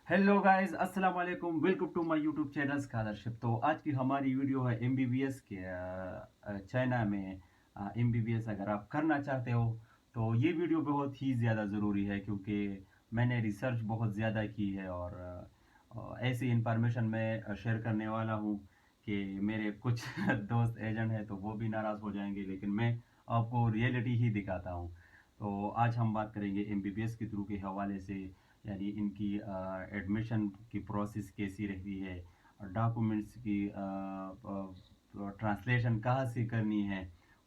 Hello guys, अस्सलाम वालेकुम। Welcome to my YouTube channel scholarship. तो आज की हमारी वीडियो है एमबीबीएस के चाइना में। एमबीबीएस अगर आप करना चाहते हो तो ये वीडियो बहुत ही ज़्यादा ज़रूरी है, क्योंकि मैंने रिसर्च बहुत ज़्यादा की है और ऐसी इंफॉर्मेशन मैं शेयर करने वाला हूँ कि मेरे कुछ दोस्त एजेंट हैं तो वो भी नाराज़ हो जाएंगे, लेकिन मैं आपको रियलिटी ही दिखाता हूँ। तो आज हम बात करेंगे एमबीबीएस के थ्रू के हवाले से, यानी इनकी एडमिशन की प्रोसेस कैसी रहती है, डॉक्यूमेंट्स की ट्रांसलेशन कहाँ से करनी है,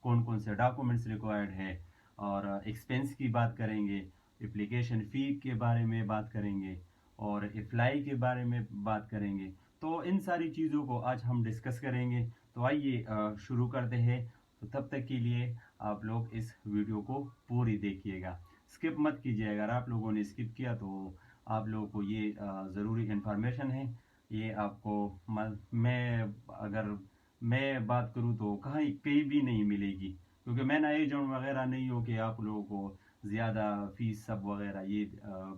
कौन कौन से डॉक्यूमेंट्स रिक्वायर्ड है, और एक्सपेंस की बात करेंगे, एप्लीकेशन फ़ी के बारे में बात करेंगे, और अप्लाई के बारे में बात करेंगे। तो इन सारी चीज़ों को आज हम डिस्कस करेंगे। तो आइए शुरू करते हैं। तो तब तक के लिए आप लोग इस वीडियो को पूरी देखिएगा, स्किप मत कीजिए। अगर आप लोगों ने स्किप किया तो आप लोगों को ये ज़रूरी इन्फॉर्मेशन है, ये आपको मैं अगर मैं बात करूँ तो कहीं भी नहीं मिलेगी, क्योंकि मैं ना एजेंट वगैरह नहीं हो कि आप लोगों को ज़्यादा फीस सब वगैरह ये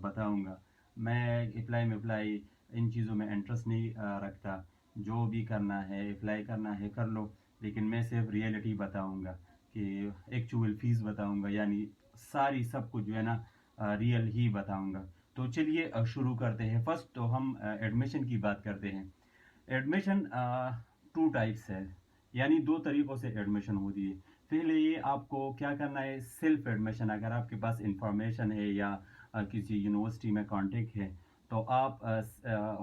बताऊंगा। मैं अप्लाई इन चीज़ों में इंटरेस्ट नहीं रखता। जो भी करना है, अप्लाई करना है कर लो, लेकिन मैं सिर्फ रियलिटी बताऊंगा कि एक्चुअल फीस बताऊंगा, यानी सारी सब कुछ जो है ना रियल ही बताऊंगा। तो चलिए शुरू करते हैं। फर्स्ट तो हम एडमिशन की बात करते हैं। एडमिशन टू टाइप्स है, यानी दो तरीकों से एडमिशन होती है। पहले ये आपको क्या करना है, सेल्फ एडमिशन। अगर आपके पास इंफॉर्मेशन है या किसी यूनिवर्सिटी में कांटेक्ट है तो आप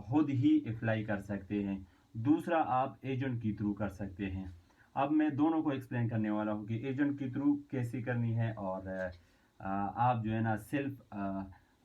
खुद ही अप्लाई कर सकते हैं। दूसरा, आप एजेंट के थ्रू कर सकते हैं। अब मैं दोनों को एक्सप्लेन करने वाला हूँ कि एजेंट के थ्रू कैसे करनी है, और आप जो है ना सेल्फ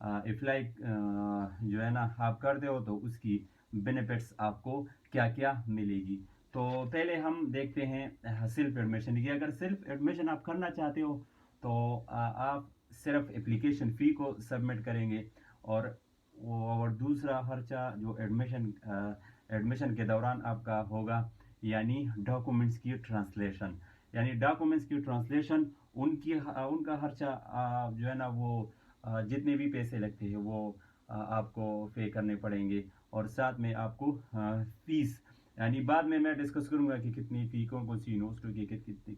अप्लाई जो है ना आप करते हो तो उसकी बेनिफिट्स आपको क्या क्या मिलेगी। तो पहले हम देखते हैं सेल्फ एडमिशन की। अगर सेल्फ एडमिशन आप करना चाहते हो तो आप सिर्फ एप्लीकेशन फ़ी को सबमिट करेंगे, और दूसरा खर्चा जो एडमिशन के दौरान आपका होगा, यानी डॉक्यूमेंट्स की ट्रांसलेशन। यानी डॉक्यूमेंट्स की ट्रांसलेशन उनका खर्चा जो है ना वो जितने भी पैसे लगते हैं वो आपको पे करने पड़ेंगे। और साथ में आपको फीस, यानी बाद में मैं डिस्कस करूंगा कि कितनी फी, कौन कौन सी यूनिवर्सिटी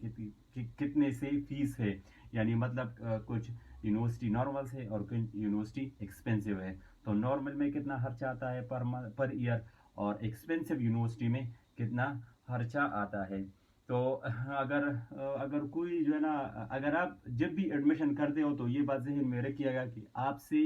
की कितने से फीस है। यानी मतलब कुछ यूनिवर्सिटी नॉर्मल है और कुछ यूनिवर्सिटी एक्सपेंसिव है। तो नॉर्मल में कितना खर्चा आता है पर ईयर, और एक्सपेंसिव यूनिवर्सिटी में कितना खर्चा आता है। तो अगर कोई जो है ना, अगर आप जब भी एडमिशन करते हो तो ये बात जहन में रखिएगा कि आपसे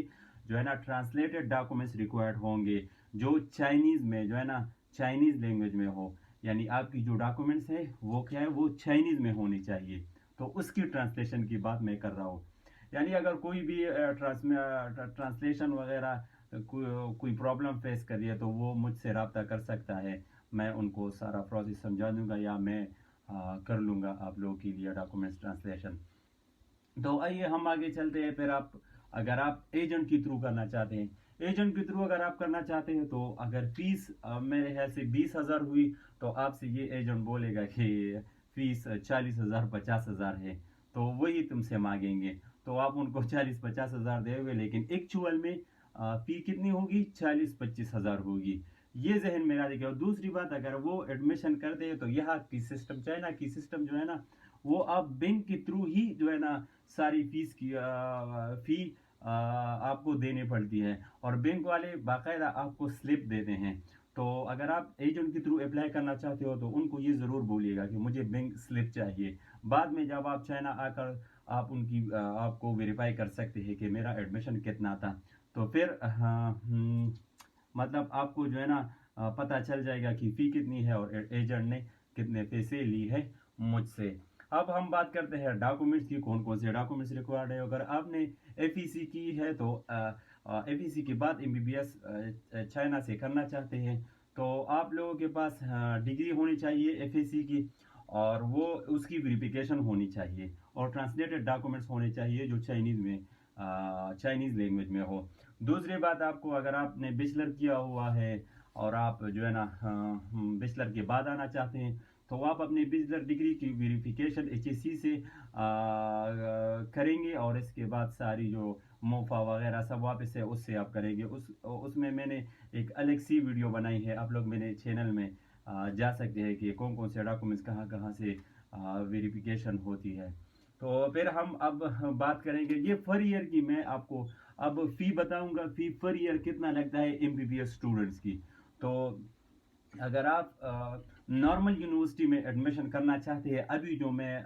जो है ना ट्रांसलेटेड डॉक्यूमेंट्स रिक्वायर्ड होंगे, जो चाइनीज में जो है ना चाइनीज लैंग्वेज में हो। यानी आपकी जो डॉक्यूमेंट्स है वो क्या है, वो चाइनीज में होनी चाहिए। तो उसकी ट्रांसलेशन की बात मैं कर रहा हूँ। यानी अगर कोई भी ट्रांसलेशन वगैरह कोई प्रॉब्लम फेस कर रही है तो वो मुझसे रब्ता कर सकता है। मैं उनको सारा प्रोसेस समझा दूंगा, या मैं कर लूंगा आप लोगों के लिए डॉक्यूमेंट्स ट्रांसलेशन। तो आइए हम आगे चलते हैं। फिर अगर आप एजेंट के थ्रू करना चाहते हैं, एजेंट के थ्रू अगर आप करना चाहते हैं तो अगर फीस मेरे ख्याल से 20,000 हुई तो आपसे ये एजेंट बोलेगा कि फीस 40,000 50,000 है, तो वही तुमसे मांगेंगे। तो आप उनको 40-50,000 देंगे, लेकिन एक्चुअल में फी कितनी होगी, 40-25,000 होगी। ये जहन में रखिए। और दूसरी बात, अगर वो एडमिशन करते हैं तो यहाँ की सिस्टम, चाइना की सिस्टम जो है ना, वो आप बैंक के थ्रू ही जो है ना सारी फीस की फी आपको देनी पड़ती है, और बैंक वाले बाकायदा आपको स्लिप देते हैं। तो अगर आप एजेंट के थ्रू अप्लाई करना चाहते हो तो उनको ये ज़रूर बोलिएगा कि मुझे बैंक स्लिप चाहिए। बाद में जब आप चाइना आकर आप आपको वेरीफाई कर सकते हैं कि मेरा एडमिशन कितना था। तो फिर मतलब आपको जो है ना पता चल जाएगा कि फ़ी कितनी है और एजेंट ने कितने पैसे ली है मुझसे। अब हम बात करते हैं डॉक्यूमेंट्स की, कौन कौन से डॉक्यूमेंट्स रिक्वायर्ड है। अगर आपने एफईसी की है तो एफईसी के बाद एमबीबीएस चाइना से करना चाहते हैं तो आप लोगों के पास डिग्री होनी चाहिए एफईसी की, और वो उसकी वेरिफिकेशन होनी चाहिए, और ट्रांसलेटेड डॉक्यूमेंट्स होने चाहिए जो चाइनीज लैंग्वेज में हो। दूसरी बात, आपको अगर आपने बैचलर किया हुआ है और आप जो है ना बैचलर के बाद आना चाहते हैं तो आप अपनी बैचलर डिग्री की वेरिफिकेशन एचएससी से करेंगे, और इसके बाद सारी जो मोफा वगैरह सब वापस से उससे आप करेंगे। उसमें मैंने एक अलग सी वीडियो बनाई है, आप लोग मेरे चैनल में जा सकते हैं कि कौन कौन से डॉक्यूमेंट्स कहाँ कहाँ से वेरिफिकेशन होती है। तो फिर हम अब बात करेंगे ये फर ईयर की। मैं आपको अब फ़ी बताऊंगा, फ़ी फर ईयर कितना लगता है एमबीबीएस स्टूडेंट्स की। तो अगर आप नॉर्मल यूनिवर्सिटी में एडमिशन करना चाहते हैं, अभी जो मैं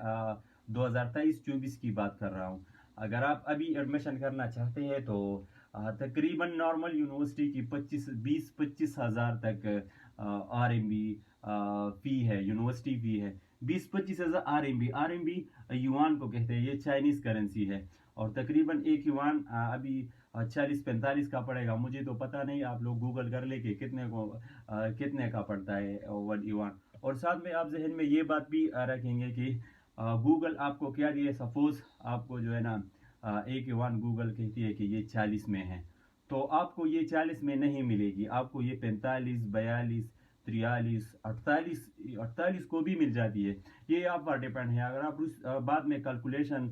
2023-24 की बात कर रहा हूँ, अगर आप अभी एडमिशन करना चाहते हैं तो तकरीबन नॉर्मल यूनिवर्सिटी की 20-25 हज़ार तक RMB फ़ी है, यूनिवर्सिटी फ़ी है। 20-25 हज़ार RMB युआन को कहते हैं, ये चाइनीज़ करेंसी है। और तकरीबन एक युआन अभी 40-45 का पड़ेगा, मुझे तो पता नहीं, आप लोग गूगल कर ले कि कितने का पड़ता है 1 युआन। और साथ में आप जहन में ये बात भी रखेंगे कि गूगल आपको क्या दिए, सपोज आपको जो है ना 1 युआन गूगल कहती है कि ये 40 में है, तो आपको ये 40 में नहीं मिलेगी, आपको ये 45, 42, 43, 48 को भी मिल जाती है। ये आप पर डिपेंड है। अगर आप उस बाद में कैलकुलेशन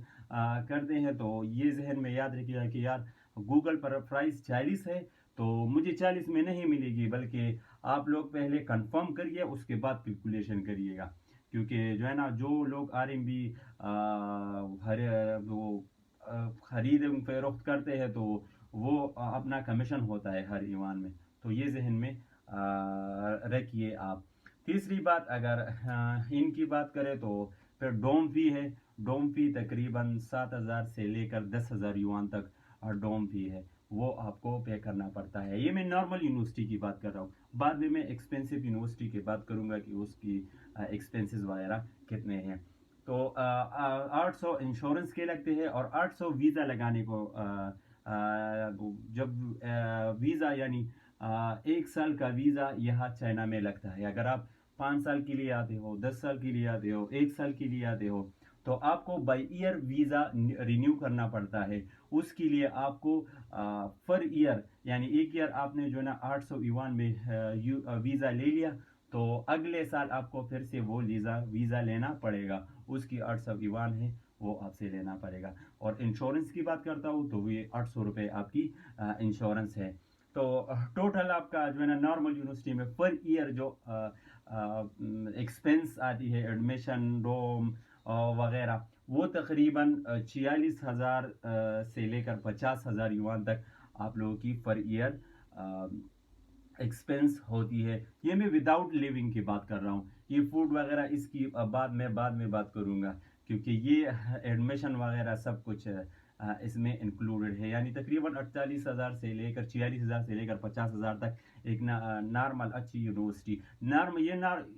करते हैं तो ये जहन में याद रखिएगा कि यार गूगल पर प्राइस 40 है तो मुझे 40 में नहीं मिलेगी, बल्कि आप लोग पहले कंफर्म करिए उसके बाद कैलकुलेशन करिएगा। क्योंकि जो है ना, जो लोग RMB हर वो खरीद फरोख्त करते हैं तो वो अपना कमीशन होता है हर ईवान में, तो ये जहन में रखिए आप। तीसरी बात, अगर इनकी बात करें तो फिर डोम फी है। डोम फी तकरीबन 7,000 से लेकर 10,000 युआन तक डोम फी है, वो आपको पे करना पड़ता है। ये मैं नॉर्मल यूनिवर्सिटी की बात कर रहा हूँ, बाद में मैं एक्सपेंसिव यूनिवर्सिटी की बात करूँगा कि उसकी एक्सपेंसेस वगैरह कितने हैं। तो 800 इंश्योरेंस के लगते हैं और 800 वीज़ा लगाने को। जब वीज़ा यानी 1 साल का वीज़ा यहाँ चाइना में लगता है। अगर आप 5 साल के लिए आते हो, 10 साल के लिए आते हो, 1 साल के लिए आते हो, तो आपको बाई ईयर वीज़ा रिन्यू करना पड़ता है। उसके लिए आपको पर ईयर यानी एक ईयर आपने जो है ना 800 युआन में वीज़ा ले लिया, तो अगले साल आपको फिर से वो वीज़ा लेना पड़ेगा, उसकी 800 युआन है वो आपसे लेना पड़ेगा। और इंश्योरेंस की बात करता हूँ तो ये 800 रुपये आपकी इंश्योरेंस है। तो टोटल आपका जो है ना नॉर्मल यूनिवर्सिटी में पर ईयर जो एक्सपेंस आती है, एडमिशन, डोम वगैरह, वो तकरीबन 46,000 से लेकर 50,000 युआन तक आप लोगों की पर ईयर एक्सपेंस होती है। ये मैं विदाउट लिविंग की बात कर रहा हूँ, ये फूड वगैरह इसकी बाद में बात करूँगा, क्योंकि ये एडमिशन वगैरह सब कुछ इसमें इंक्लूडेड है। यानी तकरीबन 48,000 से लेकर 46,000 से लेकर 50,000 तक एक नॉर्मल अच्छी यूनिवर्सिटी,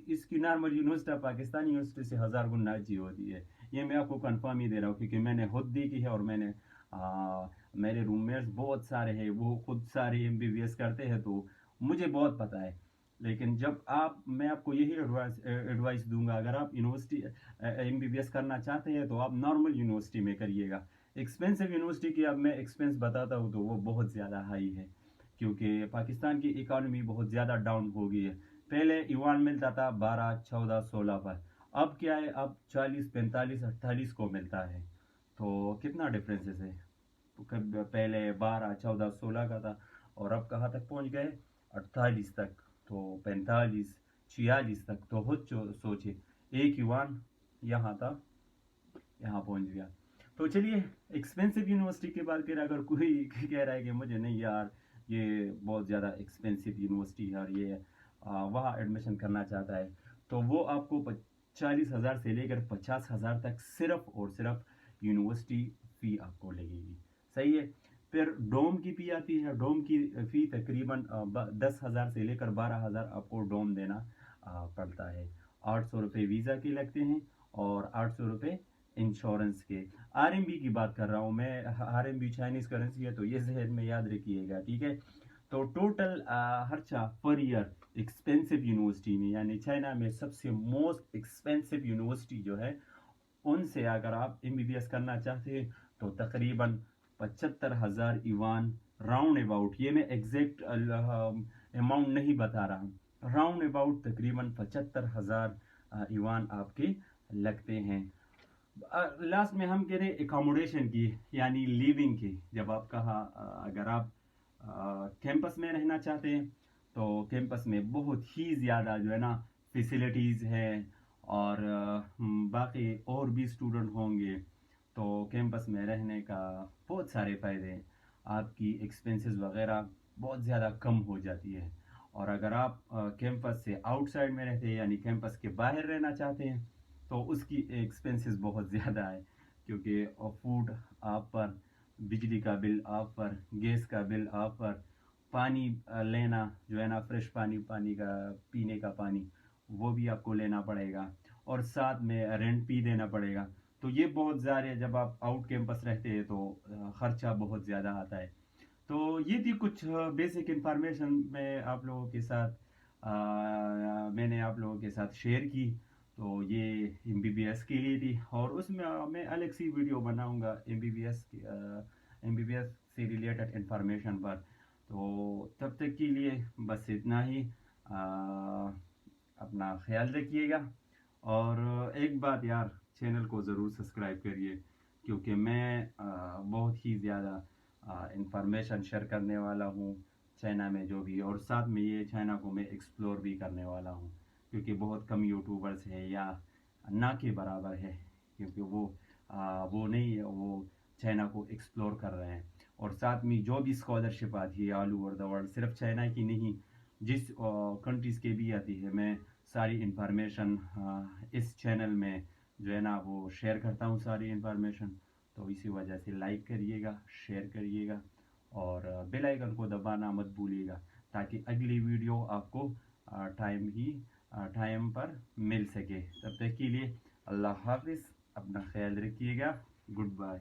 इसकी नॉर्मल यूनिवर्सिटी पाकिस्तानी यूनिवर्सिटी से 1000 गुना अच्छी होती है। ये मैं आपको कंफर्म ही दे रहा हूँ, क्योंकि मैंने खुद देखी है और मेरे रूममेट्स बहुत सारे हैं, वो खुद सारे MBBS करते हैं, तो मुझे बहुत पता है। लेकिन मैं आपको यही एडवाइस दूंगा, अगर आप यूनिवर्सिटी MBBS करना चाहते हैं तो आप नॉर्मल यूनिवर्सिटी में करिएगा। एक्सपेंसिव यूनिवर्सिटी की अब मैं एक्सपेंस बताता हूँ तो वो बहुत ज़्यादा हाई है, क्योंकि पाकिस्तान की इकॉनमी बहुत ज़्यादा डाउन हो गई है। पहले युआन मिलता था 12, 14, 16 पर, अब क्या है, अब 40, 45, 48 को मिलता है। तो कितना डिफरेंसेस है। तो पहले 12, 14, 16 का था और अब कहाँ तक पहुँच गए, 48 तक, तो 45, 46 तक। तो खुद सोचे, एक युआन यहाँ था, यहाँ पहुँच गया। तो चलिए, एक्सपेंसिव यूनिवर्सिटी के बात करें, अगर कोई कह रहा है कि मुझे नहीं यार ये बहुत ज़्यादा एक्सपेंसिव यूनिवर्सिटी है और ये वहाँ एडमिशन करना चाहता है, तो वो आपको 40,000 से लेकर 50,000 तक सिर्फ और सिर्फ यूनिवर्सिटी फ़ी आपको लगेगी। सही है। फिर डोम की फ़ी आती है। डोम की फ़ी तकरीबन 10,000 से लेकर 12,000 आपको डोम देना पड़ता है। 800 रुपये वीज़ा के लगते हैं और 800 रुपये इंश्योरेंस के। RMB की बात कर रहा हूँ मैं, RMB चाइनीज़ करेंसी है, तो ये जहन में याद रखिएगा, ठीक है। तो टोटल खर्चा पर ईयर एक्सपेंसिव यूनिवर्सिटी में, यानी चाइना में सबसे मोस्ट एक्सपेंसिव यूनिवर्सिटी जो है, उनसे अगर आप MBBS करना चाहते हैं तो तकरीबन 75,000 युआन राउंड अबाउट, ये मैं एग्जैक्ट अमाउंट नहीं बता रहा हूँ, राउंड अबाउट तकरीबन 75,000 युआन आपके लगते हैं। لاسٹ میں ہم کہہ رہے اکاموڈیشن کی یعنی لیونگ کی. جب آپ کہا اگر آپ کیمپس میں رہنا چاہتے ہیں تو کیمپس میں بہت ہی زیادہ جو ہے نا فیسلٹیز ہے, اور باقی اور بھی اسٹوڈنٹ ہوں گے تو کیمپس میں رہنے کا بہت سارے فائدے ہیں. آپ کی ایکسپینسز وغیرہ بہت زیادہ کم ہو جاتی ہے. اور اگر آپ کیمپس سے آؤٹ سائڈ میں رہتے ہیں یعنی کیمپس کے باہر رہنا چاہتے ہیں تو اس کی ایکسپینسز بہت زیادہ ہے, کیونکہ فوڈ آپ پر, بجلی کا بل آپ پر, گیس کا بل آپ پر, پانی لینا جو ہے نا فریش پانی, پانی کا پینے کا پانی وہ بھی آپ کو لینا پڑے گا, اور ساتھ میں رینٹ بھی دینا پڑے گا. تو یہ بہت زیادہ, جب آپ آؤٹ کیمپس رہتے ہیں تو خرچہ بہت زیادہ آتا ہے. تو یہ تھی کچھ بیسک انفارمیشن میں نے آپ لوگوں کے ساتھ شیئر کی. تو یہ MBBS کے لیے تھی, اور اس میں الگ سی ویڈیو بناؤں گا MBBS سے ریلیٹڈ انفارمیشن پر. تو تب تک کے لیے بس اتنا ہی. اپنا خیال رکھیے گا, اور ایک بات یار, چینل کو ضرور سبسکرائب کریے, کیونکہ میں بہت ہی زیادہ انفارمیشن شیئر کرنے والا ہوں چائنا میں جو بھی, اور ساتھ میں یہ چائنا کو میں ایکسپلور بھی کرنے والا ہوں, کیونکہ بہت کم یوٹیوبرس ہیں یا نہ کے برابر ہے, کیونکہ وہ نہیں, وہ چائنا کو ایکسپلور کر رہے ہیں. اور ساتھ میں جو بھی اسکالرشپ آتی ہے آل اوور دا ورلڈ, صرف چائنا کی نہیں, جس کنٹریز کے بھی آتی ہے, میں ساری انفارمیشن اس چینل میں جو ہے نا وہ شیئر کرتا ہوں ساری انفارمیشن. تو اسی وجہ سے لائک کریے گا, شیئر کریے گا, اور بیل آئیکن کو دبانا مت بھولیے گا, تاکہ اگلی ویڈیو آپ کو ٹائم پر مل سکے. تب تک کے لیے اللہ حافظ, اپنا خیال رکھیے گا, گڈ بائے.